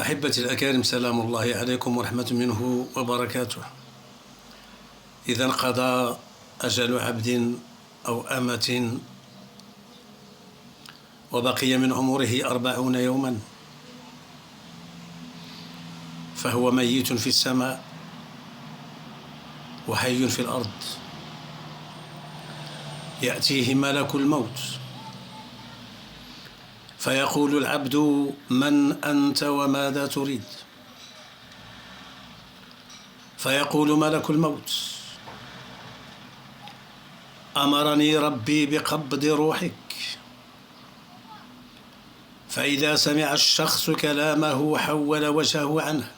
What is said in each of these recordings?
أحبتي الأكارم، سلام الله عليكم ورحمة منه وبركاته. إذا انقضى أجل عبد أو أمة وبقي من عمره 40 يوما فهو ميت في السماء وحي في الأرض. يأتيه ملك الموت فيقول العبد: من أنت وماذا تريد؟ فيقول ملك الموت: أمرني ربي بقبض روحك. فإذا سمع الشخص كلامه حول وجهه عنه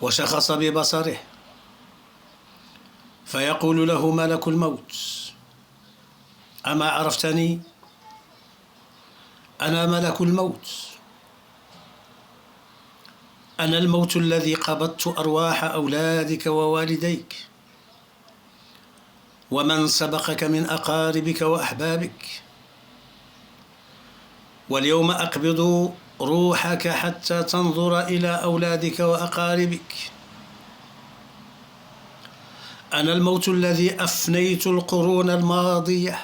وشخص ببصره، فيقول له ملك الموت: أما عرفتني؟ أنا ملك الموت، أنا الموت الذي قبضت أرواح أولادك ووالديك ومن سبقك من أقاربك وأحبابك، واليوم أقبض روحك حتى تنظر إلى أولادك وأقاربك. أنا الموت الذي أفنيت القرون الماضية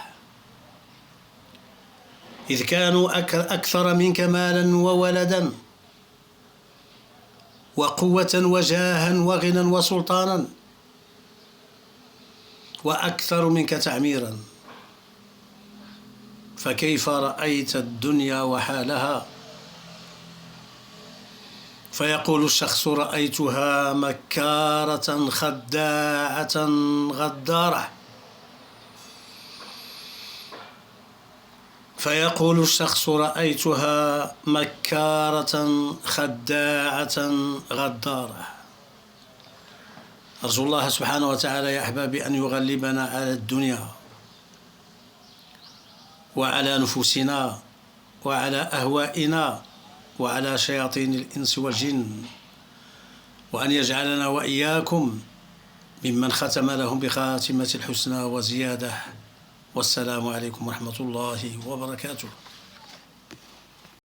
إذ كانوا أكثر منك مالا وولدا وقوة وجاها وغنى وسلطانا، وأكثر منك تعميرا. فكيف رأيت الدنيا وحالها؟ فيقول الشخص: رأيتها مكارة خداعة غدارة. فيقول الشخص: رأيتها مكارة خداعة غدارة. أرجو الله سبحانه وتعالى يا أحبابي أن يغلبنا على الدنيا وعلى نفوسنا وعلى أهوائنا وعلى شياطين الإنس والجن، وأن يجعلنا وإياكم ممن ختم لهم بخاتمة الحسنى وزيادة. والسلام عليكم ورحمة الله وبركاته.